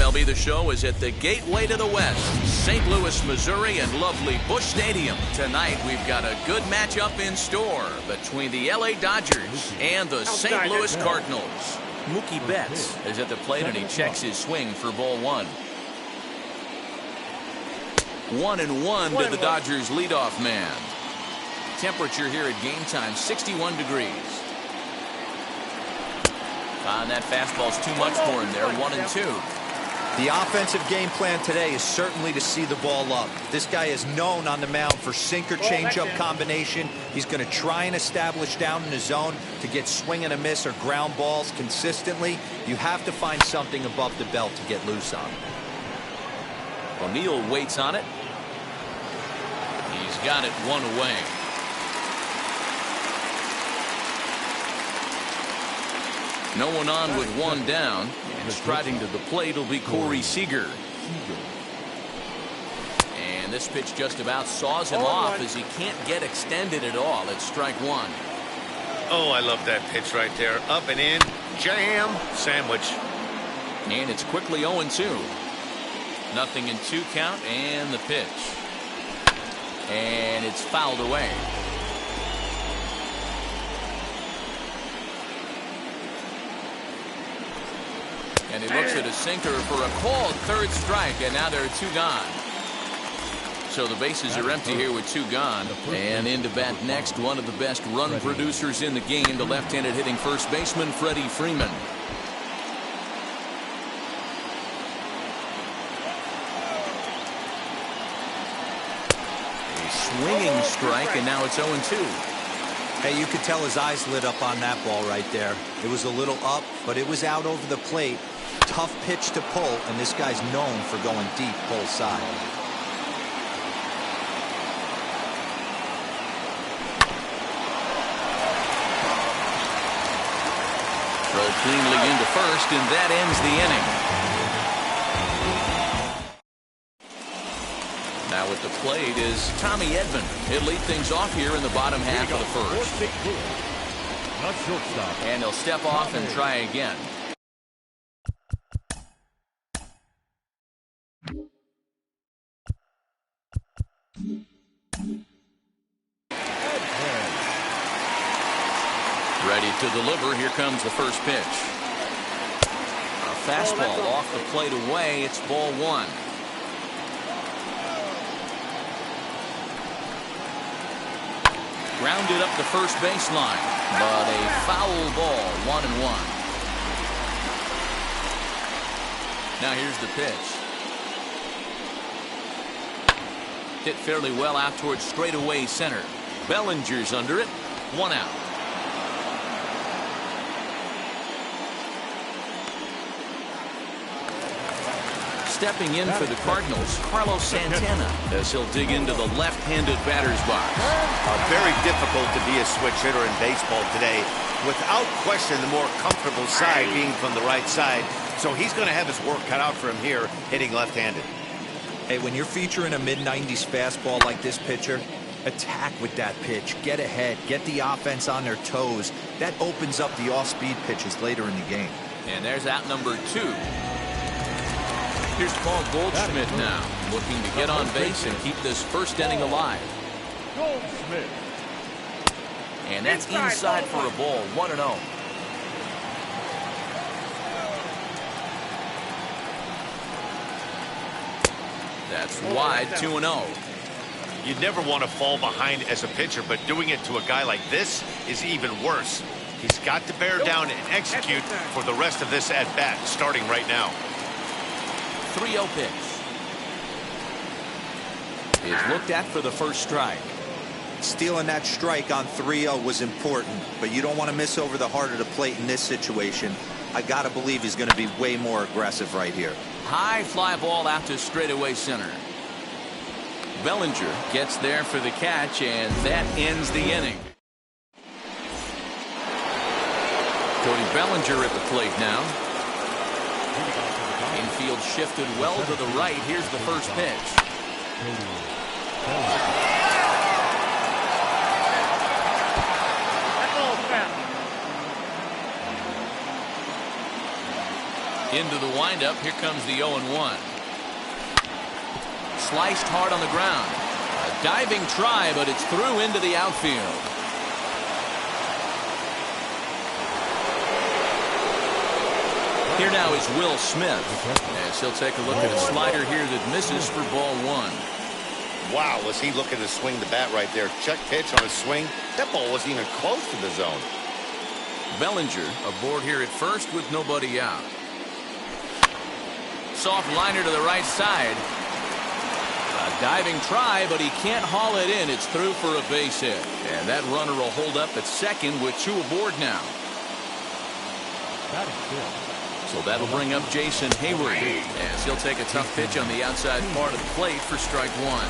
MLB The Show is at the gateway to the West, St. Louis, Missouri, and lovely Busch Stadium. Tonight, we've got a good matchup in store between the LA Dodgers and the St. Louis Cardinals. Mookie Betts is at the plate, and he checks his swing for ball one. 1-1 to the Dodgers leadoff man. Temperature here at game time, 61 degrees. And that fastball's too much for him there, 1-2. The offensive game plan today is certainly to see the ball up. This guy is known on the mound for sinker changeup combination. He's going to try and establish down in the zone to get swing and a miss or ground balls consistently. You have to find something above the belt to get loose on. O'Neill waits on it. He's got it one away. No one on with one down. And striding to the plate will be Corey Seager. And this pitch just about saws him off as he can't get extended at all. It's strike one. Oh, I love that pitch right there. Up and in. Jam. Sandwich. And it's quickly 0-2. Nothing in 2 count, and the pitch. And it's fouled away. And he looks at a sinker for a called third strike, and now there are 2 gone. So the bases are empty here with 2 gone. And in to bat next, one of the best run producers in the game, the left-handed hitting first baseman, Freddie Freeman. A swinging strike, and now it's 0-2. Hey, you could tell his eyes lit up on that ball right there. It was a little up, but it was out over the plate. Tough pitch to pull, and this guy's known for going deep pull side. Throw cleanly into first, and that ends the inning. Now at the plate is Tommy Edman. He'll lead things off here in the bottom half of the first. And he'll step off and try again. Ready to deliver. Here comes the first pitch. A fastball off the plate away. It's ball one. Grounded up the first baseline, but a foul ball, 1-1. Now here's the pitch. Hit fairly well out towards straightaway center. Bellinger's under it. 1 out. Stepping in for the Cardinals, Carlos Santana, as he'll dig into the left-handed batter's box. Very difficult to be a switch hitter in baseball today. Without question, the more comfortable side being from the right side. So he's going to have his work cut out for him here, hitting left-handed. Hey, when you're featuring a mid-90s fastball like this pitcher, attack with that pitch. Get ahead. Get the offense on their toes. That opens up the off-speed pitches later in the game. And there's out number 2. Here's Paul Goldschmidt now, looking to get on base and keep this first inning alive. Goldschmidt. And that's inside for a ball, 1-0. That's wide, 2-0. You never want to fall behind as a pitcher, but doing it to a guy like this is even worse. He's got to bear down and execute for the rest of this at-bat, starting right now. 3-0 pitch. Is looked at for the first strike. Stealing that strike on 3-0 was important, but you don't want to miss over the heart of the plate in this situation. I got to believe he's going to be way more aggressive right here. High fly ball out to straightaway center. Bellinger gets there for the catch, and that ends the inning. Cody Bellinger at the plate now. Infield shifted well to the right. Here's the first pitch. Into the windup. Here comes the 0-1. Sliced hard on the ground. A diving try, but it's through into the outfield. Here now is Will Smith, as he'll take a look at a slider here that misses for ball one. Wow, was he looking to swing the bat right there? Check pitch on his swing. That ball wasn't even close to the zone. Bellinger aboard here at first with nobody out. Soft liner to the right side. A diving try, but he can't haul it in. It's through for a base hit. And that runner will hold up at second with two aboard now. So that'll bring up Jason Hayward, as he'll take a tough pitch on the outside part of the plate for strike one.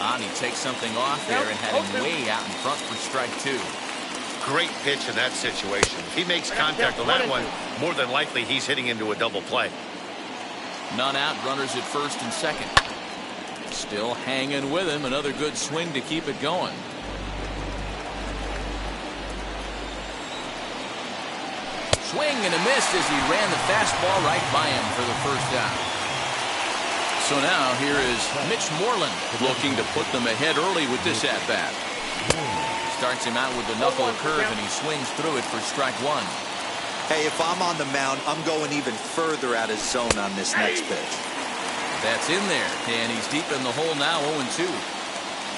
And he takes something off there and had him way out in front for strike two. Great pitch in that situation. If he makes contact on that one, more than likely he's hitting into a double play. None out, runners at first and second. Still hanging with him. Another good swing to keep it going. Swing and a miss as he ran the fastball right by him for the first out. So now here is Mitch Moreland looking to put them ahead early with this at-bat. Starts him out with the knuckle curve and he swings through it for strike one. Hey, if I'm on the mound, I'm going even further out of zone on this next pitch. That's in there, and he's deep in the hole now, 0-2.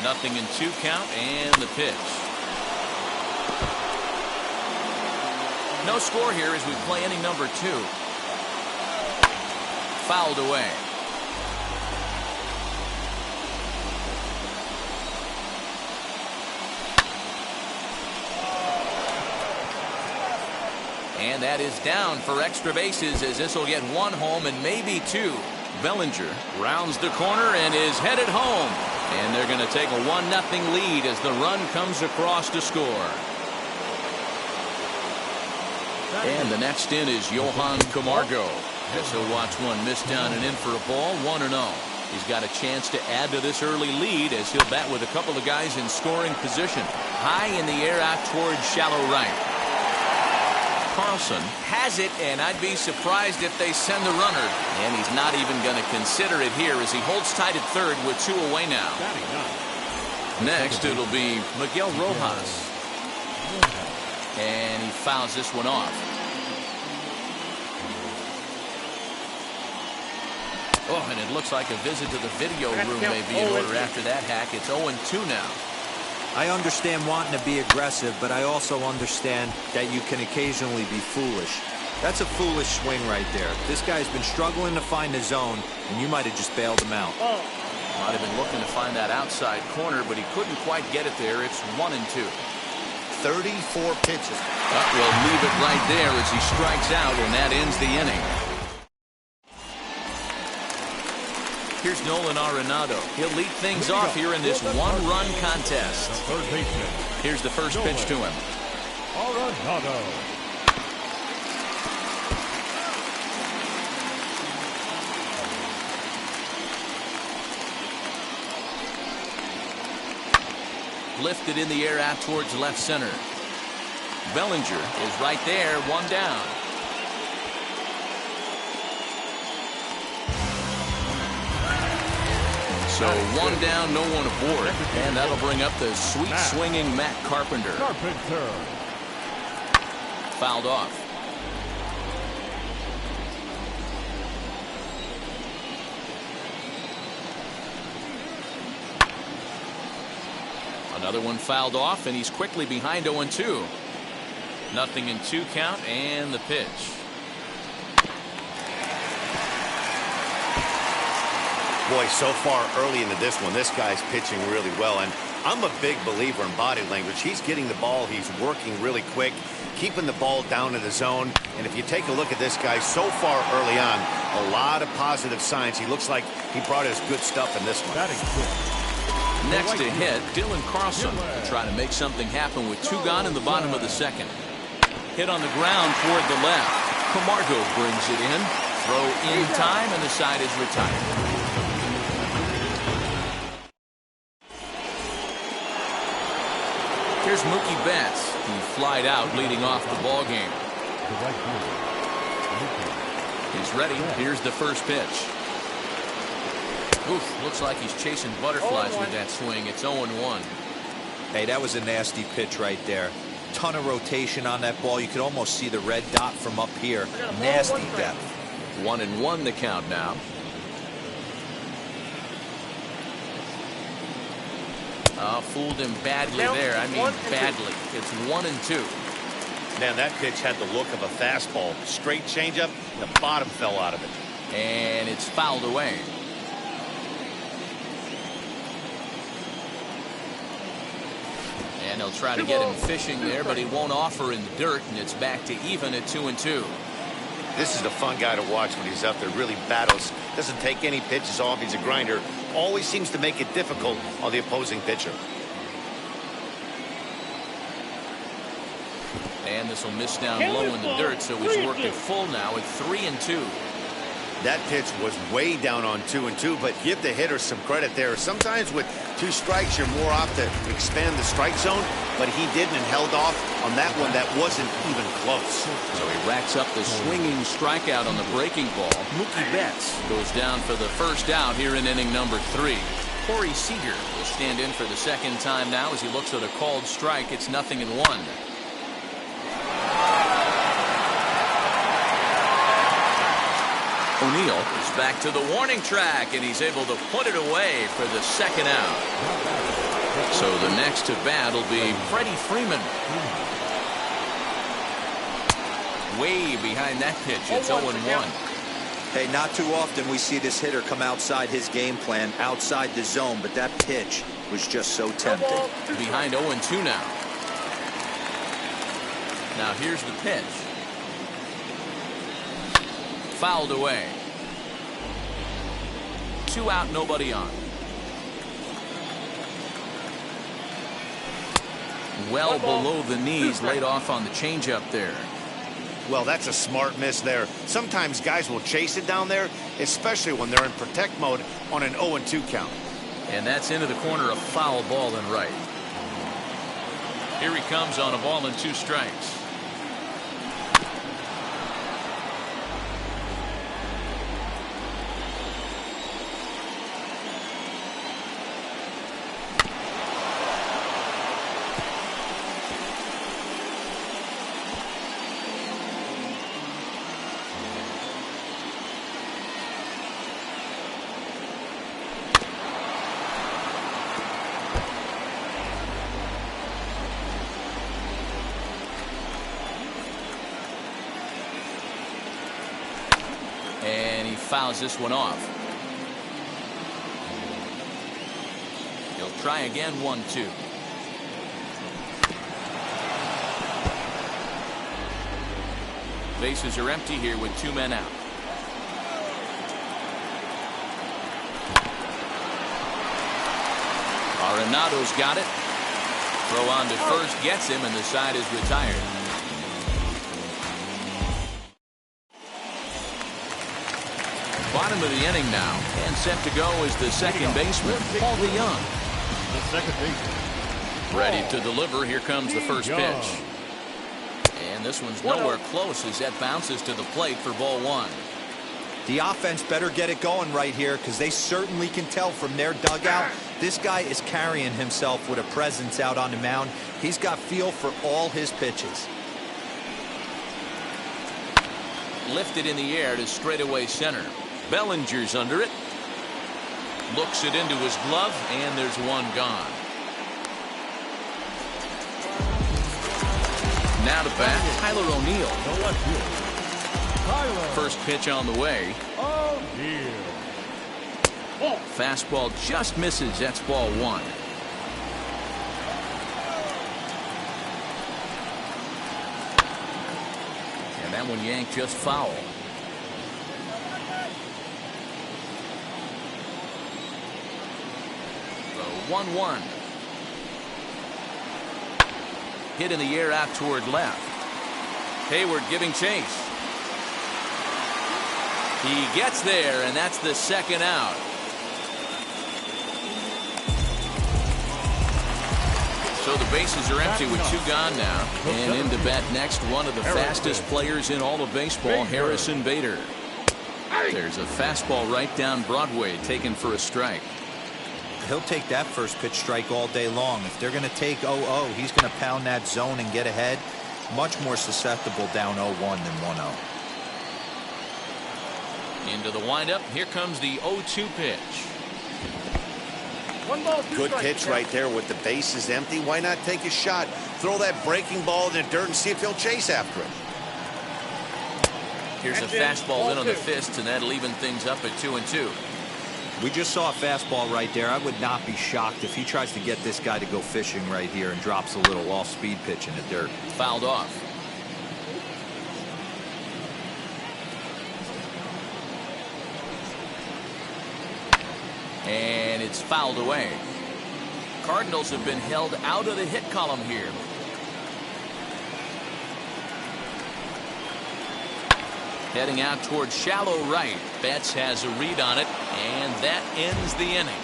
Nothing in two count, and the pitch. No score here as we play inning number two. Fouled away. And that is down for extra bases, as this will get one home and maybe two. Bellinger rounds the corner and is headed home. And they're going to take a 1-0 lead as the run comes across to score. And the next in is Johan Camargo, as he'll watch one miss down and in for a ball, 1-0. He's got a chance to add to this early lead as he'll bat with a couple of guys in scoring position. High in the air out towards shallow right. Carlson has it, and I'd be surprised if they send the runner. And he's not even going to consider it here as he holds tight at third with two away now. Next, it'll be Miguel Rojas. And he fouls this one off. Oh, and it looks like a visit to the video room may be in order after that hack. It's 0-2 now. I understand wanting to be aggressive, but I also understand that you can occasionally be foolish. That's a foolish swing right there. This guy's been struggling to find the zone, and you might have just bailed him out. Might have been looking to find that outside corner, but he couldn't quite get it there. It's 1-2. 34 pitches. We'll leave it right there as he strikes out, and that ends the inning. Here's Nolan Arenado. He'll lead things off here in this one-run contest. Here's the first pitch to him. Arenado. Lifted in the air out towards left center. Bellinger is right there, one down. So one down, no one aboard. And that'll bring up the sweet swinging Matt Carpenter. Fouled off. Another one fouled off, and he's quickly behind 0-2. Nothing in two count, and the pitch. Boy, so far early into this one, this guy's pitching really well. And I'm a big believer in body language. He's getting the ball. He's working really quick, keeping the ball down in the zone. And if you take a look at this guy so far early on, a lot of positive signs. He looks like he brought his good stuff in this one. Next to hit, Dylan Carlson to try to make something happen with two gone in the bottom of the second. Hit on the ground toward the left. Camargo brings it in. Throw in time, and the side is retired. Here's Mookie Betts. He flied out leading off the ball game. the right fielder. He's ready. Here's the first pitch. Oof, looks like he's chasing butterflies with that swing. It's 0-1. Hey, that was a nasty pitch right there. Ton of rotation on that ball. You could almost see the red dot from up here. Nasty depth. 1-1 the count now. Fooled him badly there. I mean badly. It's 1-2. Man, that pitch had the look of a fastball. Straight changeup, the bottom fell out of it. And it's fouled away. And they'll try to get him fishing there, but he won't offer in the dirt, and it's back to even at 2-2. This is a fun guy to watch when he's out there. Really battles. Doesn't take any pitches off. He's a grinder. Always seems to make it difficult on the opposing pitcher. And this will miss down low in the dirt, so he's working full now at 3-2. That pitch was way down on 2-2, but give the hitter some credit there. Sometimes with 2 strikes, you're more off to expand the strike zone, but he didn't and held off on that one that wasn't even close. So he racks up the swinging strikeout on the breaking ball. Mookie Betts goes down for the first out here in inning number 3. Corey Seager will stand in for the second time now as he looks at a called strike. It's 0-1. O'Neill is back to the warning track, and he's able to put it away for the second out. So the next to bat will be Freddie Freeman. Way behind that pitch. It's 0-1. Hey, not too often we see this hitter come outside his game plan, outside the zone, but that pitch was just so tempting. Behind 0-2 now. Now here's the pitch. Fouled away. 2 out, nobody on. Well below the knees, laid off on the changeup there. Well, that's a smart miss there. Sometimes guys will chase it down there, especially when they're in protect mode on an 0-2 count. And that's into the corner, a foul ball and right. Here he comes on a ball and 2 strikes. And he fouls this one off. He'll try again, 1-2. Bases are empty here with 2 men out. Arenado's got it. Throw on to first gets him, and the side is retired. Bottom of the inning now, and set to go is the second baseman, Paul DeYoung. The second baseman. Ready to deliver. Here comes the first pitch. And this one's nowhere close as that bounces to the plate for ball 1. The offense better get it going right here, because they certainly can tell from their dugout this guy is carrying himself with a presence out on the mound. He's got feel for all his pitches. Lifted in the air to straightaway center. Bellinger's under it. Looks it into his glove, and there's one gone. Now to bat, Tyler O'Neill. The left fielder. Tyler. First pitch on the way. Oh, dear. Fastball just misses. That's ball 1. And that one yanked just foul. The 1-1. Hit in the air out toward left. Hayward giving chase. He gets there, and that's the second out. So So the bases are empty with 2 gone now. And into bat next, one of the fastest players in all of baseball, Harrison Bader. There's a fastball right down Broadway, taken for a strike. He'll take that first pitch strike all day long. If they're going to take 0-0, he's going to pound that zone and get ahead. Much more susceptible down 0-1 than 1-0. Into the windup. Here comes the 0-2 pitch. Good pitch right there with the bases empty. Why not take a shot? Throw that breaking ball in the dirt and see if he'll chase after it. Here's a fastball in on the fist, and that'll even things up at 2-2. We just saw a fastball right there. I would not be shocked if he tries to get this guy to go fishing right here and drops a little off-speed pitch in the dirt. Fouled off. And it's fouled away. Cardinals have been held out of the hit column here. Heading out towards shallow right. Betts has a read on it, and that ends the inning.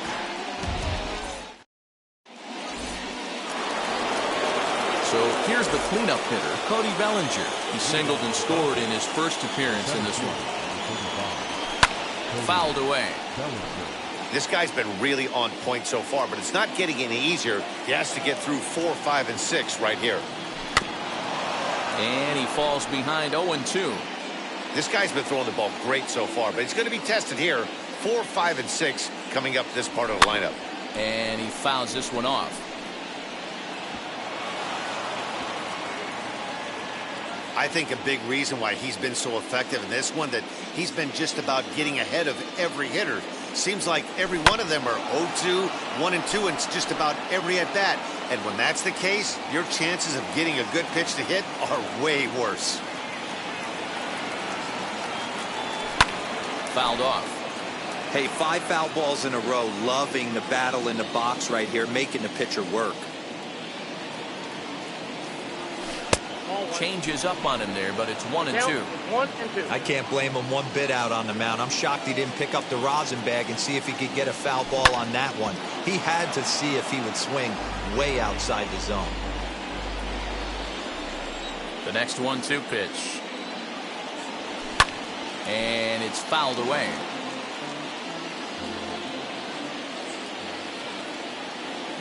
So here's the cleanup hitter, Cody Bellinger. He singled and scored in his first appearance in this one. Fouled away. This guy's been really on point so far, but it's not getting any easier. He has to get through 4, 5, and 6 right here. And he falls behind 0-2. This guy's been throwing the ball great so far, but he's going to be tested here. 4, 5, and 6 coming up this part of the lineup. And he fouls this one off. I think a big reason why he's been so effective in this one, that he's been just about getting ahead of every hitter. Seems like every one of them are 0-2, 1-2, and just about every at bat. And when that's the case, your chances of getting a good pitch to hit are way worse. Fouled off. Hey, 5 foul balls in a row. Loving the battle in the box right here, making the pitcher work. Changes up on him there, but it's 1-2. 1-2. I can't blame him one bit out on the mound. I'm shocked he didn't pick up the rosin bag and see if he could get a foul ball on that one. He had to see if he would swing way outside the zone. The next 1-2 pitch. And it's fouled away.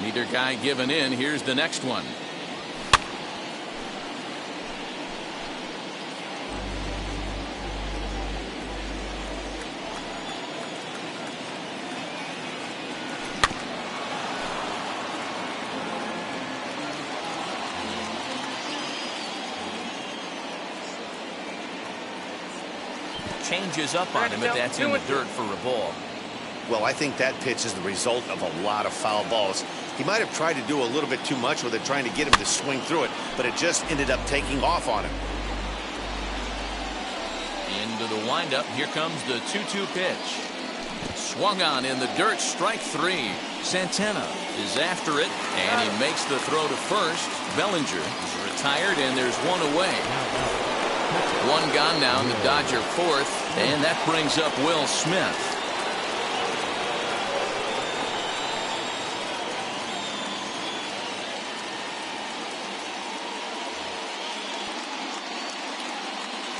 Neither guy giving in. Here's the next one. Changes up on him, but that's in the dirt for a ball. Well, I think that pitch is the result of a lot of foul balls. He might have tried to do a little bit too much with it, trying to get him to swing through it, but it just ended up taking off on him. Into the windup. Here comes the 2-2 pitch. Swung on in the dirt. Strike 3. Santana is after it, and he makes the throw to first. Bellinger is retired, and there's one away. One gone now in the Dodger fourth, and that brings up Will Smith.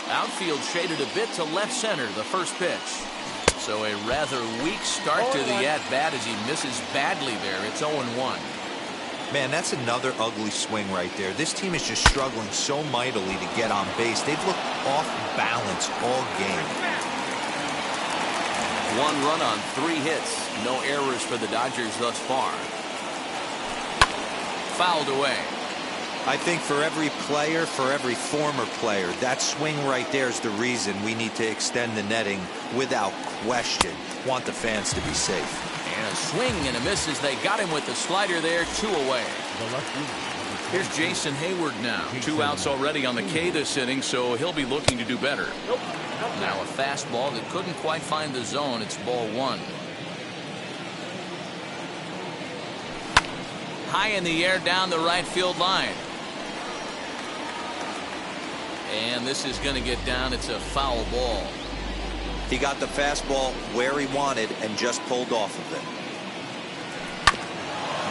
Outfield shaded a bit to left center, the first pitch. So a rather weak start to the at-bat as he misses badly there. It's 0-1. Man, that's another ugly swing right there. This team is just struggling so mightily to get on base. They've looked off balance all game. 1 run on 3 hits. No errors for the Dodgers thus far. Fouled away. I think for every player, for every former player, that swing right there is the reason we need to extend the netting without question. Want the fans to be safe. And a swing and a miss as they got him with the slider there. 2 away. Here's Jason Hayward now. 2 outs already on the K this inning, so he'll be looking to do better. Now a fastball that couldn't quite find the zone. It's ball 1. High in the air down the right field line. And this is going to get down. It's a foul ball. He got the fastball where he wanted and just pulled off of it.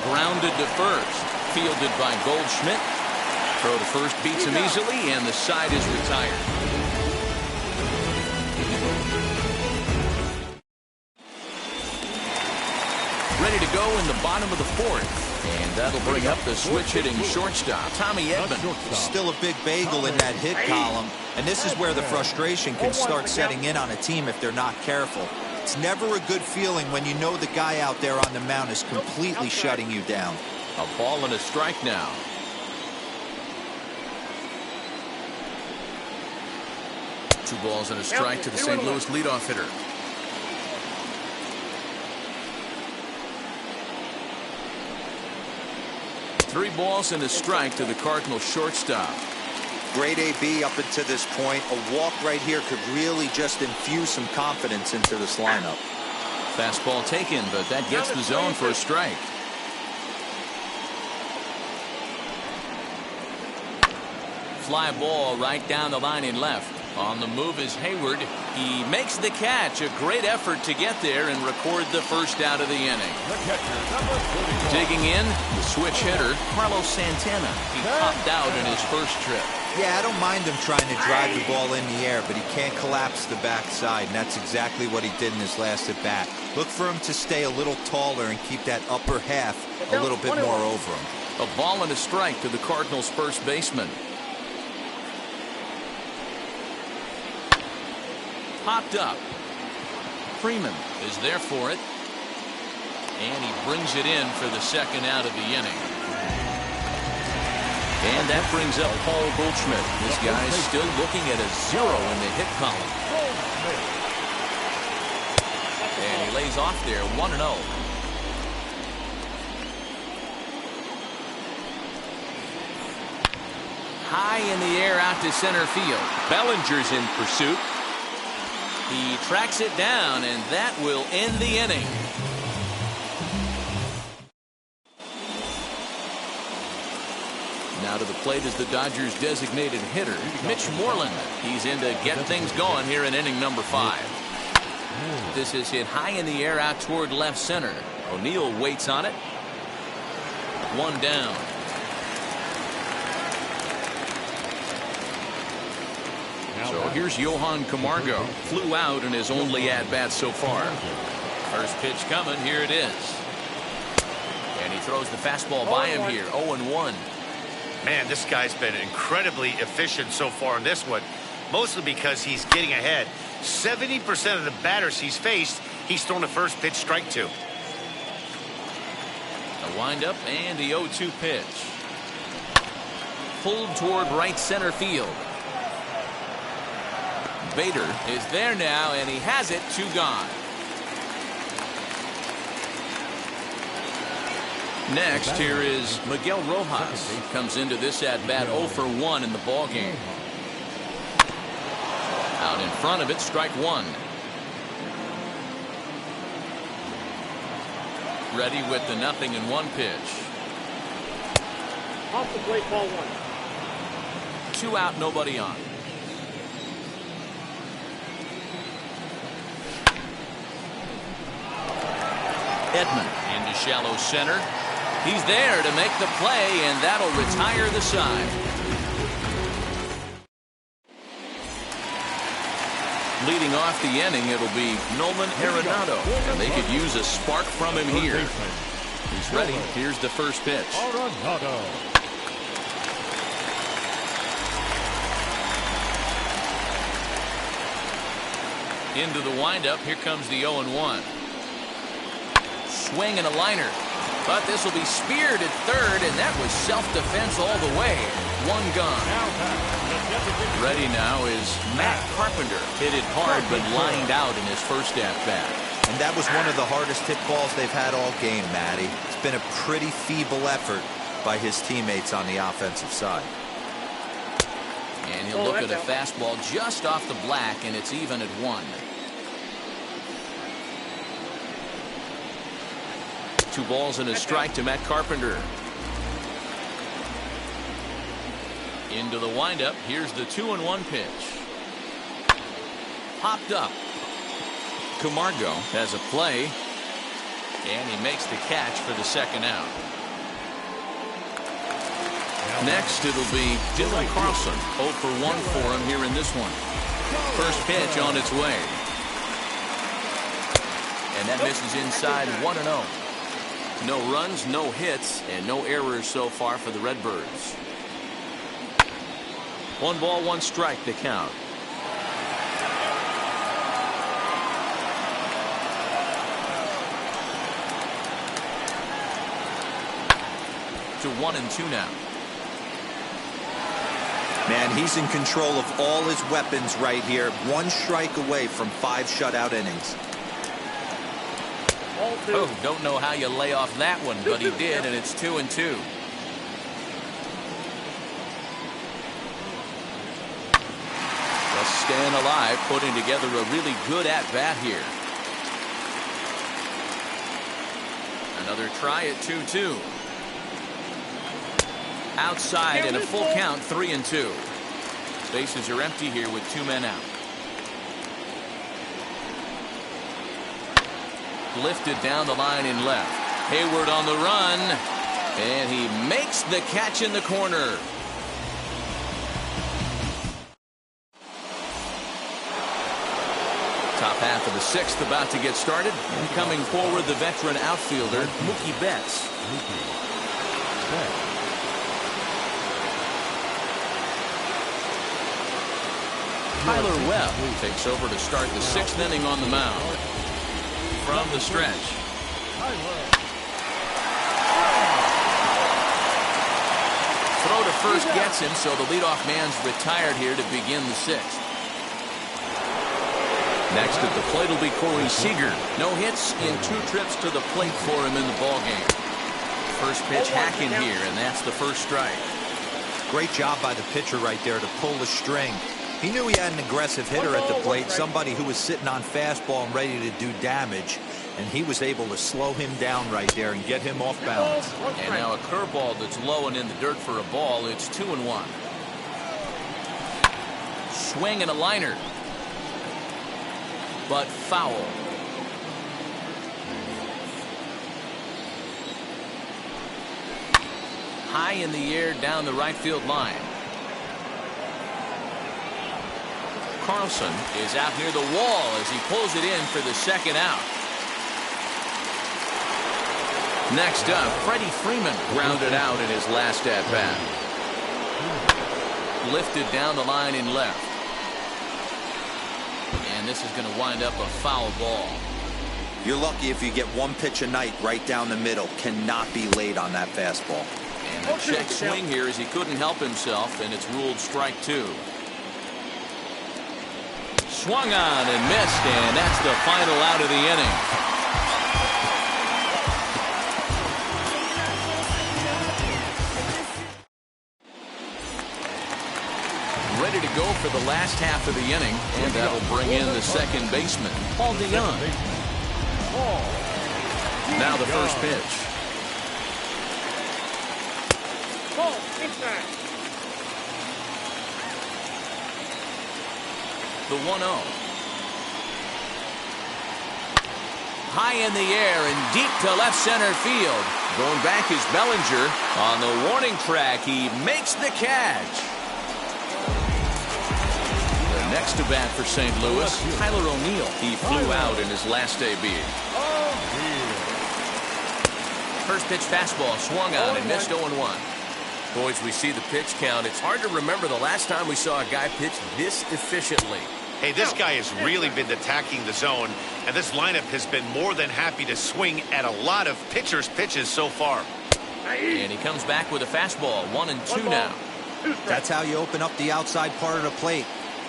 Grounded to first. Fielded by Goldschmidt. Throw to first beats him easily, and the side is retired. Ready to go in the bottom of the fourth. And that'll bring up the switch-hitting shortstop, Tommy Edman. Still a big bagel in that hit column, and this is where the frustration can start setting in on a team if they're not careful. It's never a good feeling when you know the guy out there on the mound is completely shutting you down. A ball and a strike now. Two balls and a strike to the St. Louis leadoff hitter. Three balls and a strike to the Cardinal shortstop. Great AB up until this point. A walk right here could really just infuse some confidence into this lineup. Fastball taken, but that gets the zone for a strike. Fly ball right down the line in left. On the move is Hayward. He makes the catch. A great effort to get there and record the first out of the inning. Digging in, the switch hitter, Carlos Santana. He popped out in his first trip. Yeah, I don't mind him trying to drive the ball in the air, but he can't collapse the backside, and that's exactly what he did in his last at-bat. Look for him to stay a little taller and keep that upper half a little bit more over him. A ball and a strike to the Cardinals' first baseman. Popped up. Freeman is there for it. And he brings it in for the second out of the inning. And that brings up Paul Goldschmidt. This guy's still looking at a 0 in the hit column. And he lays off there, 1-0. High in the air out to center field. Bellinger's in pursuit. He tracks it down, and that will end the inning. Now to the plate is the Dodgers' designated hitter, Mitch Moreland. He's in to get things going here in inning number 5. This is hit high in the air out toward left center. O'Neill waits on it. One down. So here's Johan Camargo. Flew out in his only at-bat so far. First pitch coming. Here it is. And he throws the fastball by him here. 0-1. Man, this guy's been incredibly efficient so far in this one, mostly because he's getting ahead. 70% of the batters he's faced, he's thrown the first pitch strike to. A windup and the 0-2 pitch. Pulled toward right center field. Bader is there now, and he has it. 2 gone. Next, here is Miguel Rojas. He comes into this at-bat 0 for 1 in the ballgame. Out in front of it, strike 1. Ready with the 0-1 pitch. Off the plate, ball 1. 2 out, nobody on. Edman into shallow center. He's there to make the play, and that'll retire the side. Leading off the inning, it'll be Nolan Arenado, and they could use a spark from him here. He's ready. Here's the first pitch. Into the windup. Here comes the 0-1. Swing and a liner. But this will be speared at third, and that was self-defense all the way. 1 gone. Ready now is Matt Carpenter. Hit it hard, but lined out in his first at-bat. And that was one of the hardest hit balls they've had all game, Matty. It's been a pretty feeble effort by his teammates on the offensive side. And he'll look at a fastball just off the black, and it's even at 1. 2 balls and a strike to Matt Carpenter. Into the windup. Here's the 2-1 pitch. Popped up. Camargo has a play, and he makes the catch for the second out. Next, it'll be Dylan Carlson. 0 for 1 for him here in this one. First pitch on its way. And that misses inside 1-0. No runs, no hits, and no errors so far for the Redbirds. 1 ball, 1 strike to count. To 1-2 now. Man, he's in control of all his weapons right here. 1 strike away from 5 shutout innings. Oh, don't know how you lay off that one, but he did, and it's 2-2. Just staying alive, putting together a really good at-bat here. Another try at 2-2. Outside and a full count, 3-2. Bases are empty here with 2 men out. Lifted down the line in left. Hayward on the run, and he makes the catch in the corner. Top half of the 6th about to get started. And coming forward, the veteran outfielder, Mookie Betts. Tyler Webb takes over to start the 6th inning on the mound. From the stretch. Throw to first gets him, so the leadoff man's retired here to begin the 6th. Next at the plate will be Corey Seager. No hits in 2 trips to the plate for him in the ballgame. First pitch hacking here, and that's the first strike. Great job by the pitcher right there to pull the string. He knew he had an aggressive hitter at the plate, somebody who was sitting on fastball and ready to do damage, and he was able to slow him down right there and get him off balance. And now a curveball that's low and in the dirt for a ball. It's 2-1. Swing and a liner, but foul. High in the air down the right field line. Carlson is out near the wall as he pulls it in for the 2nd out. Next up, Freddie Freeman grounded out in his last at-bat. Lifted down the line in left. And this is going to wind up a foul ball. You're lucky if you get 1 pitch a night right down the middle. Cannot be late on that fastball. And the check swing here as he couldn't help himself, and it's ruled strike 2. Swung on and missed, and that's the final out of the inning. Ready to go for the last half of the inning, and that'll bring in the second baseman, Paul DeYoung. Now the first pitch. The 1-0. High in the air and deep to left center field. Going back is Bellinger. On the warning track, he makes the catch. The next to bat for St. Louis, Tyler O'Neill. He flew out in his last debut. First pitch fastball swung on and missed 0-1. Boys, we see the pitch count. It's hard to remember the last time we saw a guy pitch this efficiently. Hey, this guy has really been attacking the zone, and this lineup has been more than happy to swing at a lot of pitchers' pitches so far. And he comes back with a fastball. 1-2 now. That's how you open up the outside part of the plate.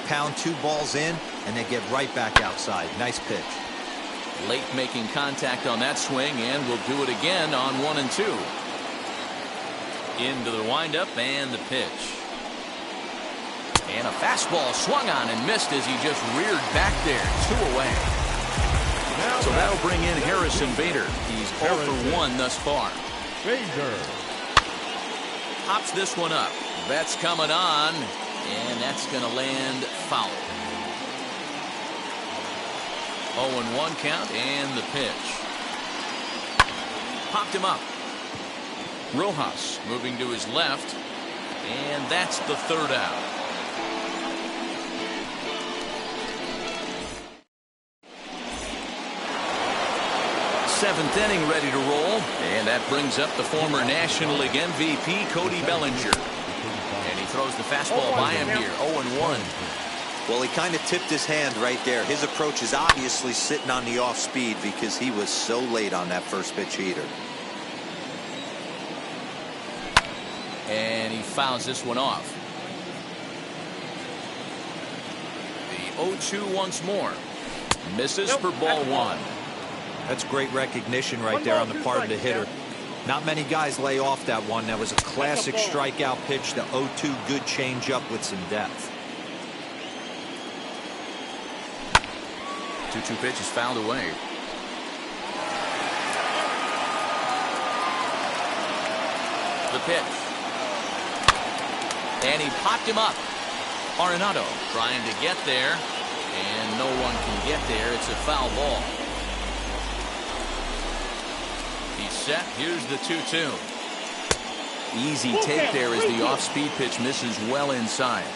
Pound 2 balls in, and they get right back outside. Nice pitch. Late making contact on that swing, and we'll do it again on 1-2. Into the windup and the pitch. And a fastball swung on and missed as he just reared back there. 2 away. So that'll bring in Harrison Bader. He's 0 for 1 thus far. Bader Pops this one up. Betts coming on, and that's going to land foul. 0-1 count and the pitch. Popped him up. Rojas moving to his left. And that's the third out. Seventh inning ready to roll, and that brings up the former National League MVP Cody Bellinger. And he throws the fastball by him here, 0-1. Well, he kind of tipped his hand right there. His approach is obviously sitting on the off speed because he was so late on that first pitch heater. And he fouls this one off. The 0-2 once more. Misses for ball one. That's great recognition right there on the part of the hitter. Not many guys lay off that one. That was a classic strikeout pitch. The 0-2 good changeup with some depth. 2-2 pitch is fouled away. The pitch. And he popped him up. Arenado trying to get there. And no one can get there. It's a foul ball. He's set. Here's the 2-2. Easy take there as the off-speed pitch misses well inside.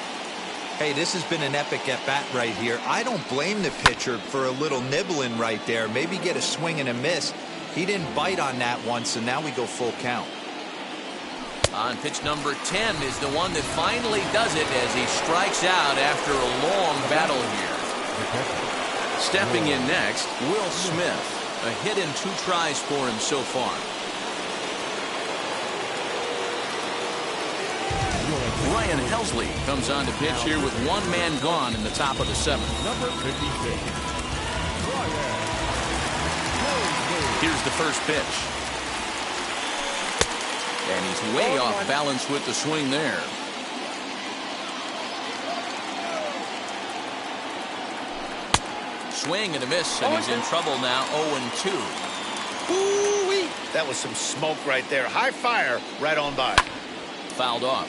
Hey, this has been an epic at-bat right here. I don't blame the pitcher for a little nibbling right there. Maybe get a swing and a miss. He didn't bite on that one, so now we go full count. On pitch number 10 is the one that finally does it as he strikes out after a long battle here. Stepping in next, Will Smith. A hit in 2 tries for him so far. Ryan Helsley comes on to pitch here with 1 man gone in the top of the 7th. Number 56. Here's the first pitch. And he's way off balance with the swing there. Swing and a miss, and he's in trouble now, 0-2. Ooh-wee. That was some smoke right there. High fire right on by. Fouled off.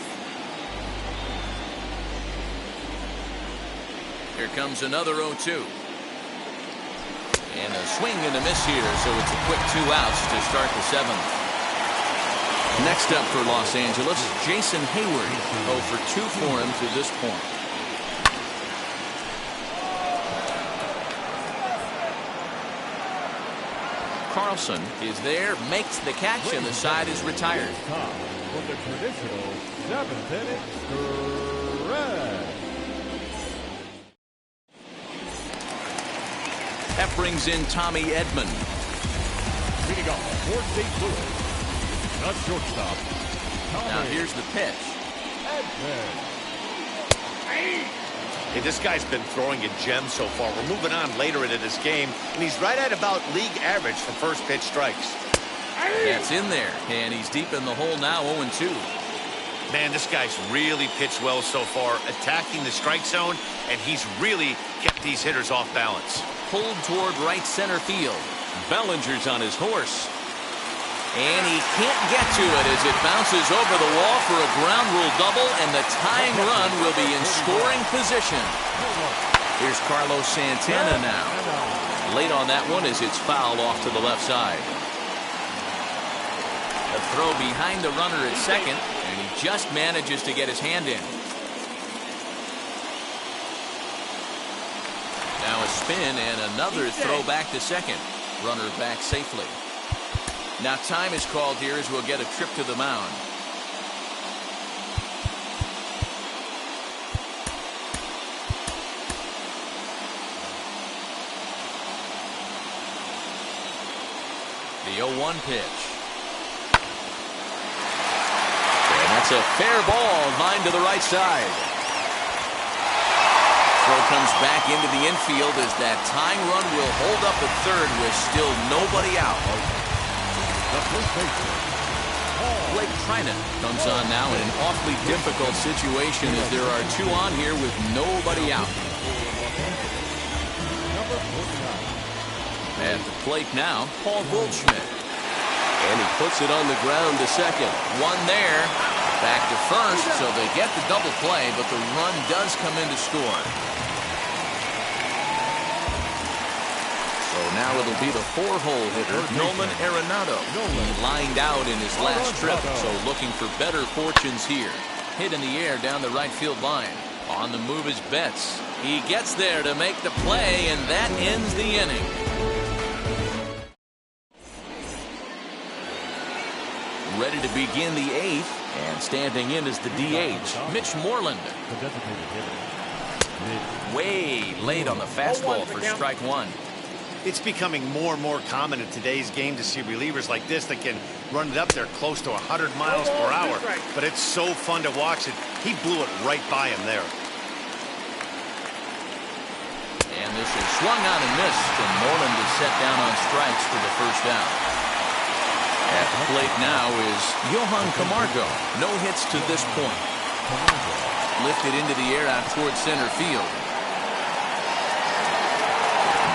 Here comes another 0-2. And a swing and a miss here, so it's a quick 2 outs to start the 7th. Next up for Los Angeles, Jason Hayward. 0 for 2 for him to this point. Carlson is there, makes the catch, and the side is retired. From the traditional 7th inning stretch. That brings in Tommy Edman. Leading off for St. Louis, the shortstop, Now here's the pitch. Edman. Hey, this guy's been throwing a gem so far. We're moving on later into this game, and he's right at about league average for first pitch strikes. That's in there, and he's deep in the hole now, 0-2. Man, this guy's really pitched well so far, attacking the strike zone, and he's really kept these hitters off balance. Pulled toward right center field. Bellinger's on his horse. And he can't get to it as it bounces over the wall for a ground rule double, and the tying run will be in scoring position. Here's Carlos Santana now. Late on that one as it's fouled off to the left side. A throw behind the runner at second, and he just manages to get his hand in. Now a spin and another throw back to second. Runner back safely. Now time is called here as we'll get a trip to the mound. The 0-1 pitch. And that's a fair ball, line to the right side. Throw comes back into the infield as that tying run will hold up at third with still nobody out. Blake Trinan comes on now in an awfully difficult situation as there are 2 on here with nobody out. At the plate now, Paul Goldschmidt. And he puts it on the ground to second. 1 there. Back to first, so they get the double play, but the run does come in to score. So now it'll be the 4-hole hitter, Nolan Arenado. He lined out in his last trip, so looking for better fortunes here. hit in the air down the right field line. On the move is Betts. He gets there to make the play, and that ends the inning. Ready to begin the 8th, and standing in is the DH, Mitch Moreland. The designated hitter. Way late on the fastball for strike one. It's becoming more and more common in today's game to see relievers like this that can run it up there close to 100 miles per hour. But it's so fun to watch it. He blew it right by him there. And this is swung on and missed, and Moreland is set down on strikes for the first out. At the plate now is Johan Camargo. No hits to this point. Lifted into the air out towards center field.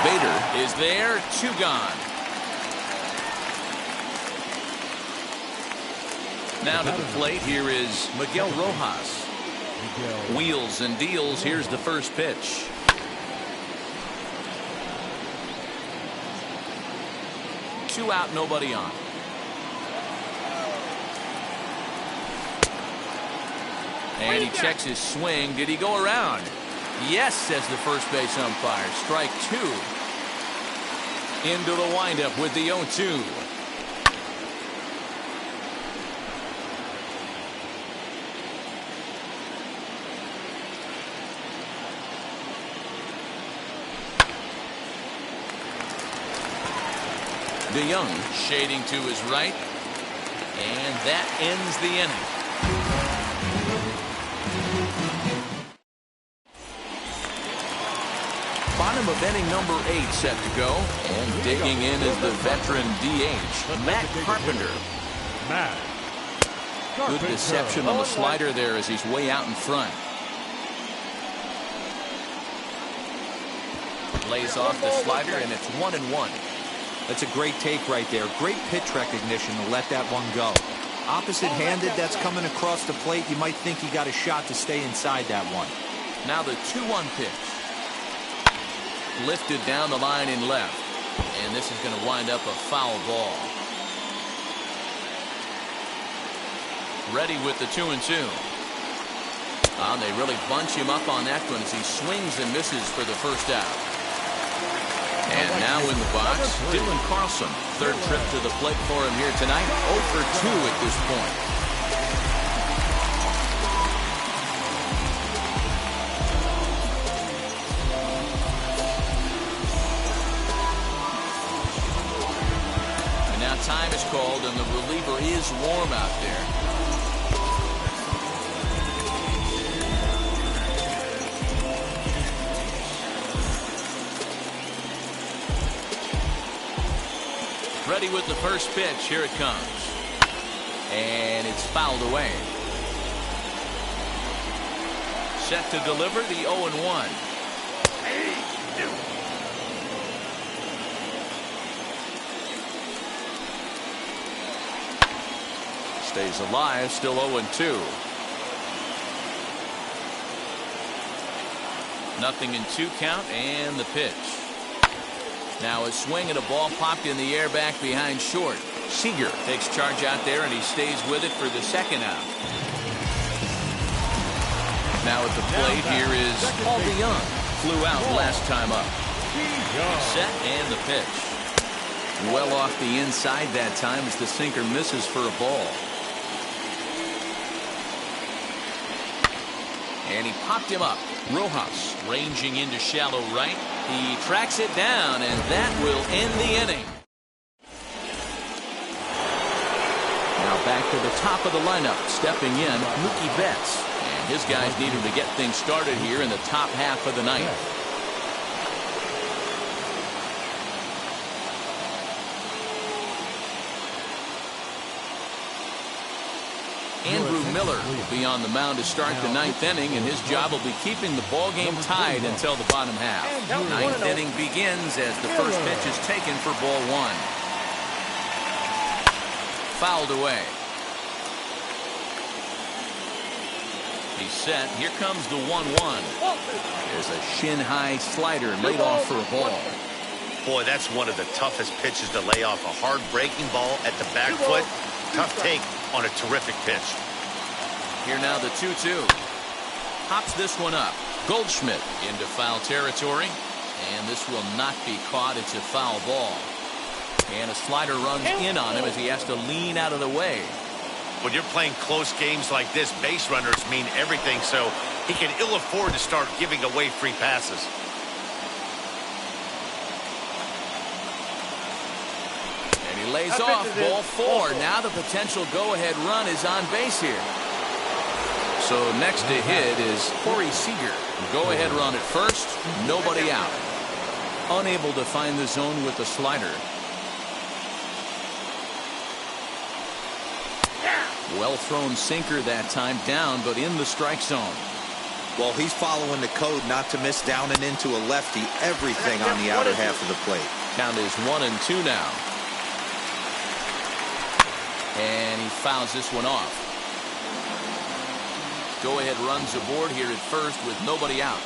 Bader is there, 2 gone. Now to the plate, here is Miguel Rojas. Wheels and deals, here's the first pitch. Two out, nobody on. And he checks his swing. Did he go around? Yes, says the first base umpire. Strike 2. Into the windup with the 0-2. DeYoung shading to his right. And that ends the inning. Bottom of inning number 8 set to go. And digging in is the veteran DH, Matt Carpenter. Good deception on the slider there as he's way out in front. Lays off the slider, and it's 1-1. That's a great take right there. Great pitch recognition to let that one go. Opposite-handed, that's coming across the plate. You might think he got a shot to stay inside that one. Now the 2-1 pitch. Lifted down the line in left. And this is going to wind up a foul ball. Ready with the 2-2. They really bunch him up on that one as he swings and misses for the first out. And now in the box, Dylan Carlson. Third trip to the plate for him here tonight. 0 for 2 at this point. Time is called, and the reliever is warm out there. Ready with the first pitch. Here it comes. And it's fouled away. Set to deliver the 0-1. Stays alive, still 0-2. Nothing in 2 count, and the pitch. Now a swing and a ball popped in the air back behind short. Seager takes charge out there, and he stays with it for the second out. Now at the plate, here is Paul DeYoung. Flew out last time up. Set and the pitch. Well off the inside that time as the sinker misses for a ball. And he popped him up. Rojas ranging into shallow right. He tracks it down, and that will end the inning. Now back to the top of the lineup. Stepping in, Mookie Betts. And his guys needed to get things started here in the top half of the ninth. Andrew Miller will be on the mound to start the 9th inning, and his job will be keeping the ball game tied until the bottom half. 9th inning begins as the first pitch is taken for ball 1. Fouled away. He's set. Here comes the 1-1. There's a shin-high slider laid off for a ball. Boy, that's one of the toughest pitches to lay off. A hard breaking ball at the back foot. Tough take on a terrific pitch. Here now the 2-2. Pops this one up. Goldschmidt into foul territory. And this will not be caught. It's a foul ball. And a slider runs in on him as he has to lean out of the way. When you're playing close games like this, base runners mean everything, so he can ill afford to start giving away free passes. And he lays off. Ball 4. Now the potential go-ahead run is on base here. So next to hit is Corey Seager. Go-ahead run at first. Nobody out. Unable to find the zone with the slider. Well thrown sinker that time, down but in the strike zone. Well, he's following the code not to miss down and into a lefty. Everything on the outer half of the plate. Count is 1-2 now. And he fouls this one off. Go ahead runs aboard here at first with nobody out.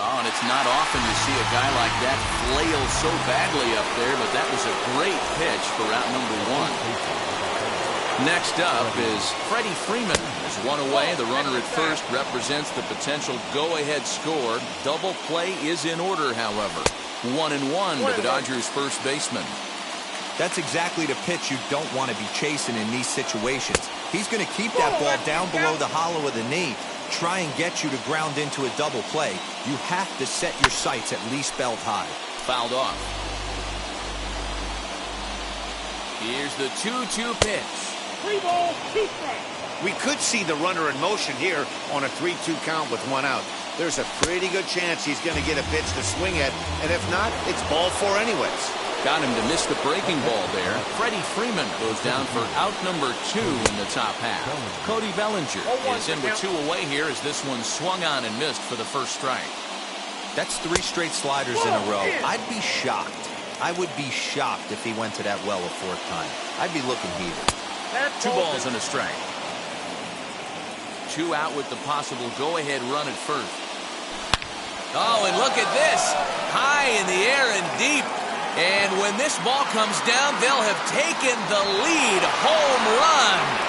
Oh, and it's not often you see a guy like that flail so badly up there, but that was a great pitch for out number 1. Next up is Freddie Freeman. There's one away. The runner at first represents the potential go-ahead score. Double play is in order, however. 1-1 to the Dodgers' first baseman. That's exactly the pitch you don't want to be chasing in these situations. He's going to keep that ball down below the hollow of the knee, try and get you to ground into a double play. You have to set your sights at least belt high. Fouled off. Here's the 2-2 pitch. 3 balls, 2 strikes. We could see the runner in motion here on a 3-2 count with 1 out. There's a pretty good chance he's going to get a pitch to swing at, and if not, it's ball 4 anyways. Got him to miss the breaking ball there. Freddie Freeman goes down for out number 2 in the top half. Cody Bellinger is in with 2 away here as this one swung on and missed for the first strike. That's 3 straight sliders in a row. I'd be shocked. I would be shocked if he went to that well a 4th time. I'd be looking heated. 2 balls and a strike. 2 out with the possible go-ahead run at first. Oh, and look at this. High in the air and deep. And when this ball comes down, they'll have taken the lead. Home run.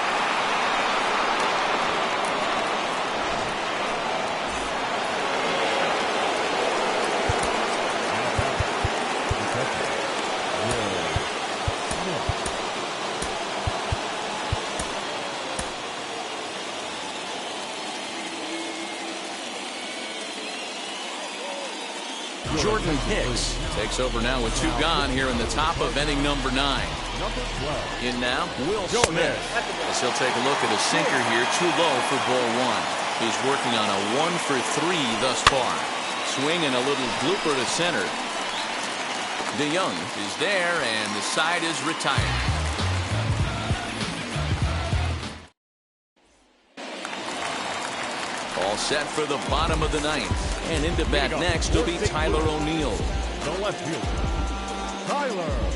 Jordan Hicks takes over now with 2 gone here in the top of inning number 9. In now, Will Smith, as he'll take a look at a sinker here, too low for ball 1. He's working on a 1 for 3 thus far. Swing and a little blooper to center. DeYoung is there, and the side is retired. All set for the bottom of the 9th. And into bat next will be Tyler O'Neill. The left fielder, Tyler O'Neill.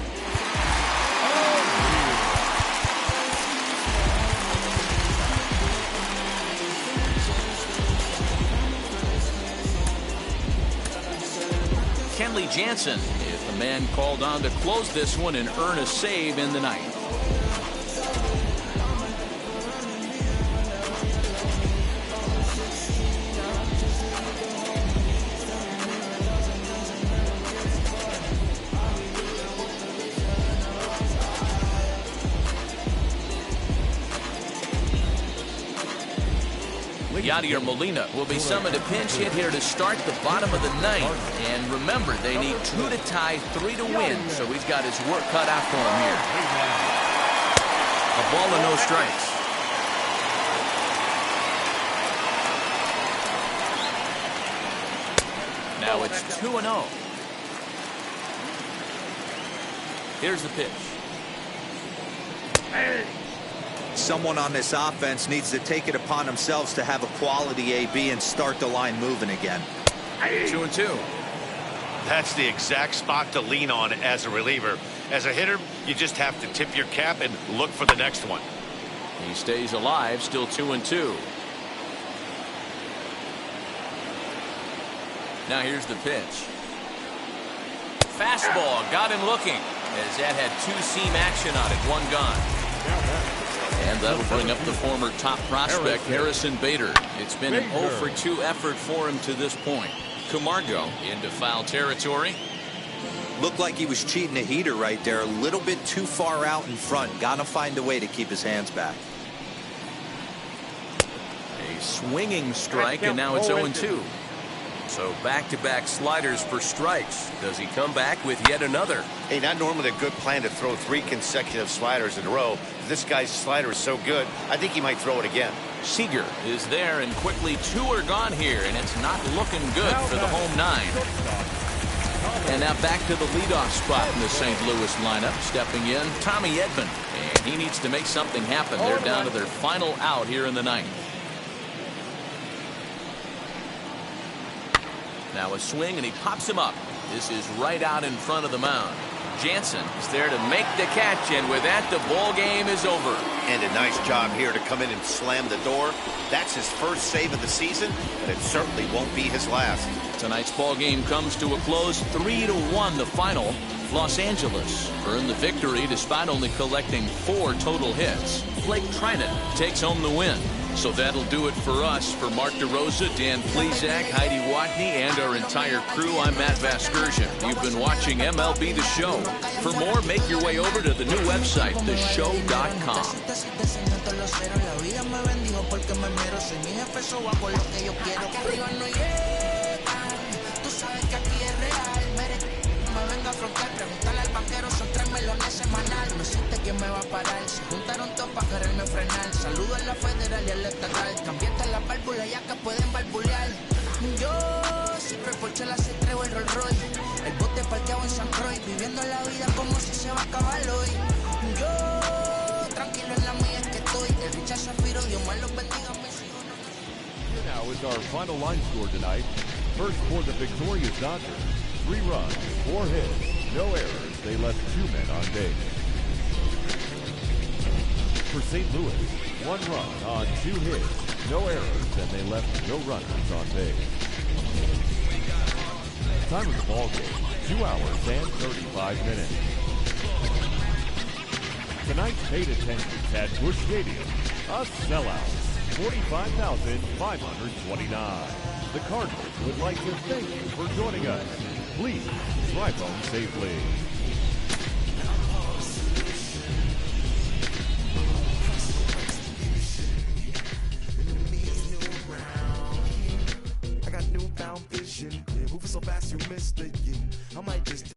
Kenley Jansen is the man called on to close this one and earn a save in the 9th. Yadier Molina will be summoned a pinch hit here to start the bottom of the 9th. And remember, they need 2 to tie, 3 to win, so he's got his work cut out for him here. A ball and no strikes. Now it's 2-0. Here's the pitch. Someone on this offense needs to take it upon themselves to have a quality AB and start the line moving again. 2-2. That's the exact spot to lean on as a reliever. As a hitter, you just have to tip your cap and look for the next one. He stays alive, still 2-2. Now here's the pitch. Fastball got him looking as that had 2-seam action on it, 1 gone. And that'll bring up the former top prospect, Harrison Bader. It's been an 0 for 2 effort for him to this point. Camargo into foul territory. Looked like he was cheating a heater right there. A little bit too far out in front. Got to find a way to keep his hands back. A swinging strike, and now it's 0-2. So back-to-back sliders for strikes. Does he come back with yet another? Hey, not normally a good plan to throw 3 consecutive sliders in a row. This guy's slider is so good, I think he might throw it again. Seager is there, and quickly 2 are gone here, and it's not looking good for the home 9. And now back to the leadoff spot in the St. Louis lineup. Stepping in, Tommy Edman. And he needs to make something happen. They're down to their final out here in the 9th. Now a swing, and he pops him up. This is right out in front of the mound. Jansen is there to make the catch, and with that, the ball game is over. And a nice job here to come in and slam the door. That's his first save of the season, and it certainly won't be his last. Tonight's ball game comes to a close, 3-1 the final. Los Angeles earned the victory despite only collecting 4 total hits. Blake Trinan takes home the win. So that'll do it for us. For Mark DeRosa, Dan Plesac, Heidi Watney, and our entire crew, I'm Matt Vasgersian. You've been watching MLB The Show. For more, make your way over to the new website, theshow.com. Venga a frontear, preguntarle al banquero, son 3 melones semanal. No existe quien me va a parar. Se juntaron todos para quererme frenar. Saludo en la federal y en la estatal. Cambiaste las válvulas ya que pueden barbulear. Yo siempre por chela se traigo el Rolls Royce. El bote parqueado en San Croix. Viviendo la vida como si se va a acabar hoy. Yo tranquilo en la mía es que estoy. El Richard Zafiro, Dios más los bendiga. Here now is our final line score tonight. First for the victorious Dodgers. 3 runs, 4 hits, no errors. They left 2 men on base. For St. Louis, 1 run on 2 hits, no errors, and they left no runners on base. Time of the ball game, 2 hours and 35 minutes. Tonight's paid attendance at Busch Stadium, a sellout, 45,529. The Cardinals would like to thank you for joining us. Please drive home safely. I got newfound vision. Moving so fast you missed it. I might just